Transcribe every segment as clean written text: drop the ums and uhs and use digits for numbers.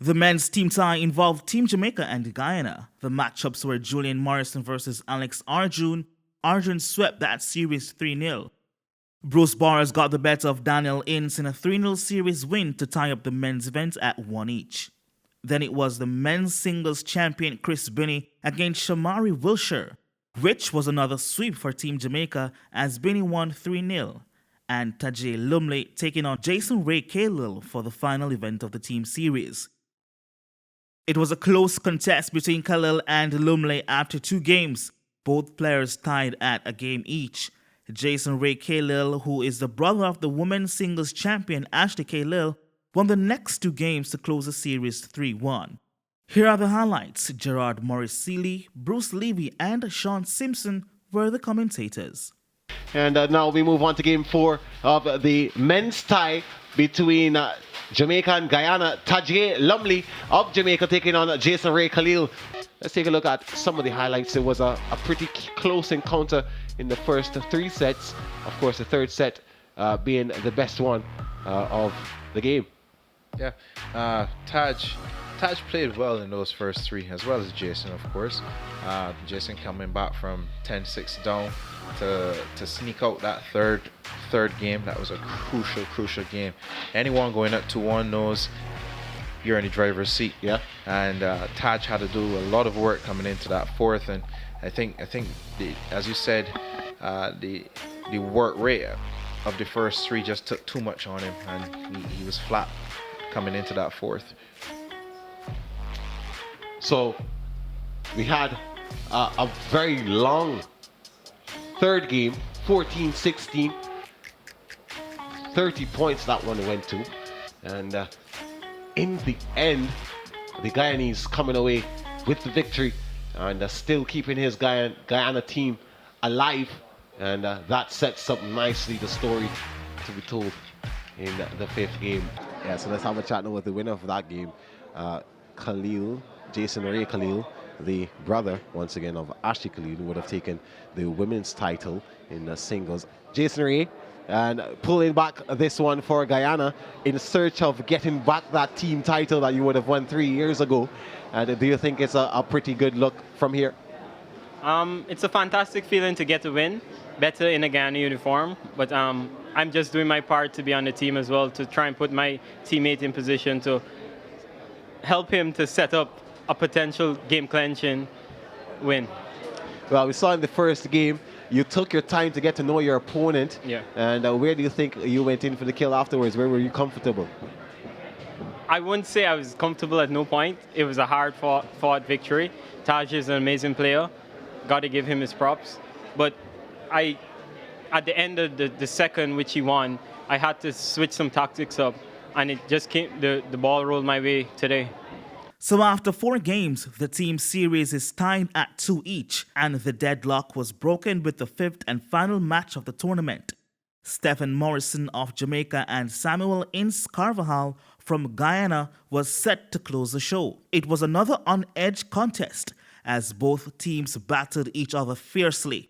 The men's team tie involved Team Jamaica and Guyana. The matchups were Julian Morrison versus Alex Arjun. Arjun swept that series 3-0. Bruce Borers got the better of Daniel Ince in a 3-0 series win to tie up the men's event at 1 each. Then it was the men's singles champion Chris Binney against Shamari Wilshire, which was another sweep for Team Jamaica as Binney won 3-0, and Tajay Lumley taking on Jason Ray Kalil for the final event of the team series. It was a close contest between Kalil and Lumley after 2 games, both players tied at a game each. Jason Ray Kalil, who is the brother of the women's singles champion Ashley Kalil, won the next 2 games to close the series 3-1. Here are the highlights. Gerard Morris-Seeley, Bruce Levy and Sean Simpson were the commentators. And now we move on to game 4 of the men's tie between Jamaica and Guyana. Tajay Lumley of Jamaica taking on Jason Ray Khalil. Let's take a look at some of the highlights. It was a pretty close encounter in the first 3 sets. Of course, the 3rd set being the best one of the game. Yeah, Taj played well in those first 3, as well as Jason, of course. Jason coming back from 10-6 down to sneak out that third game. That was a crucial game. Anyone going up 2-1 knows you're in the driver's seat. Yeah. And Taj had to do a lot of work coming into that 4th, and I think as you said, the work rate of the first 3 just took too much on him, and he was flat coming into that 4th. So we had a very long 3rd game, 14-16, 30 points that one went to, and in the end, the Guyanese coming away with the victory and still keeping his Guyana team alive, and that sets up nicely the story to be told in the 5th game. Yeah, so let's have a chat now with the winner of that game, Khalil, Jason Ray Khalil, the brother, once again, of Ashley Khalil, who would have taken the women's title in the singles. Jason Ray, and pulling back this one for Guyana in search of getting back that team title that you would have won 3 years ago. And do you think it's a pretty good look from here? It's a fantastic feeling to get a win, better in a Guyana uniform, but I'm just doing my part to be on the team as well, to try and put my teammate in position to help him to set up a potential game-clinching win. Well, we saw in the first game, you took your time to get to know your opponent. Yeah. And where do you think you went in for the kill afterwards? Where were you comfortable? I wouldn't say I was comfortable at no point. It was a hard-fought victory. Taj is an amazing player. Got to give him his props. But at the end of the second, which he won, I had to switch some tactics up, and it just came. The ball rolled my way today. So after 4 games, the team series is tied at 2 each, and the deadlock was broken with the 5th and final match of the tournament. Stephen Morrison of Jamaica and Samuel Ince Carvajal from Guyana was set to close the show. It was another on-edge contest as both teams battled each other fiercely.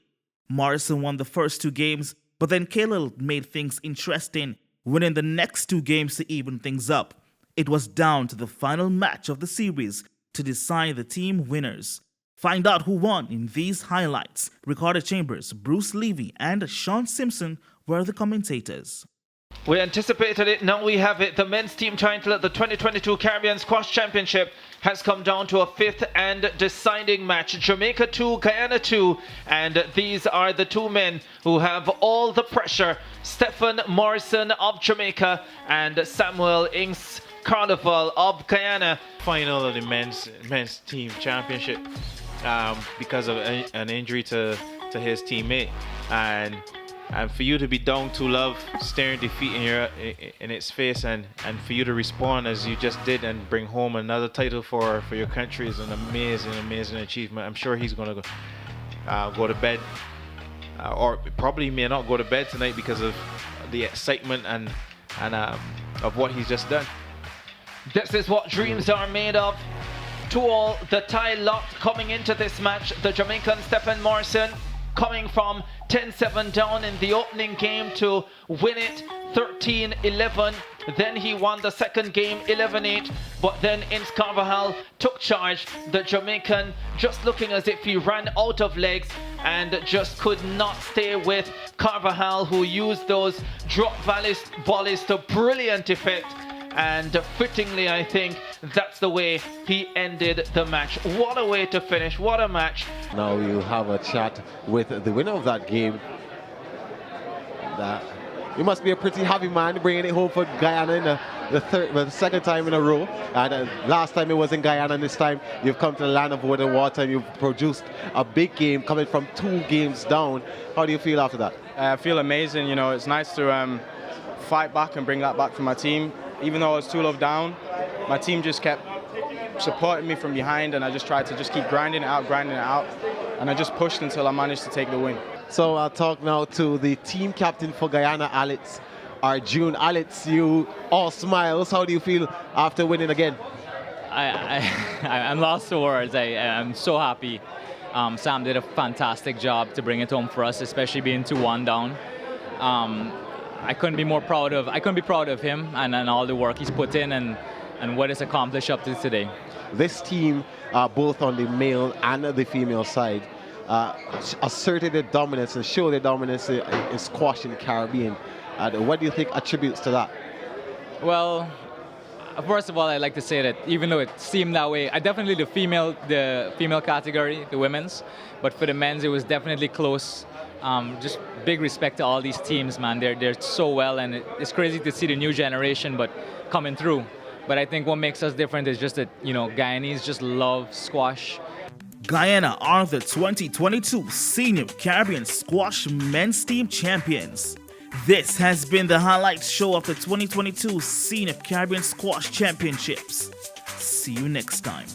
Morrison won the first 2 games, but then Kalil made things interesting, winning the next 2 games to even things up. It was down to the final match of the series to decide the team winners. Find out who won in these highlights. Ricardo Chambers, Bruce Levy, and Sean Simpson were the commentators. We anticipated it, now we have it. The men's team title at the 2022 Caribbean Squash Championship has come down to a 5th and deciding match. Jamaica 2, Guyana 2, and these are the 2 men who have all the pressure. Stephen Morrison of Jamaica and Samuel Ince Carnival of Guyana. Final of the men's team championship because of an injury to his teammate, and for you to be down to love, staring defeat in its face, and for you to respond as you just did and bring home another title for your country is an amazing achievement. I'm sure he's going to go to bed, or probably may not go to bed tonight because of the excitement and of what he's just done. This is what dreams are made of. To all the tie lot coming into this match, the Jamaican Stephen Morrison, coming from 10-7 down in the opening game to win it 13-11. Then he won the second game 11-8, but then Ince Carvajal took charge. The Jamaican just looking as if he ran out of legs and just could not stay with Carvajal, who used those drop volleys to brilliant effect. And fittingly, I think that's the way he ended the match. What a way to finish, what a match. Now we'll have a chat with the winner of that game. You must be a pretty happy man bringing it home for Guyana in the second time in a row. And last time it was in Guyana, and this time you've come to the land of wood and water and you've produced a big game coming from 2 games down. How do you feel after that? I feel amazing. You know, it's nice to fight back and bring that back for my team. Even though I was 2-love down, my team just kept supporting me from behind, and I just tried to just keep grinding it out. And I just pushed until I managed to take the win. So I'll talk now to the team captain for Guyana, Alex Arjun. Alex, you all smiles. How do you feel after winning again? I'm lost for words. I'm so happy. Sam did a fantastic job to bring it home for us, especially being 2-1 down. I couldn't be proud of him and all the work he's put in and what he's accomplished up to today. This team, both on the male and the female side, asserted their dominance and showed their dominance in squash in the Caribbean. What do you think attributes to that? Well, first of all, I'd like to say that even though it seemed that way, definitely the female category, the women's, but for the men's, it was definitely close. Just big respect to all these teams, man. They're so well, and it's crazy to see the new generation, but coming through. But I think what makes us different is just that, you know, Guyanese just love squash. Guyana are the 2022 Senior Caribbean Squash Men's Team Champions. This has been the highlight show of the 2022 Senior Caribbean Squash Championships. See you next time.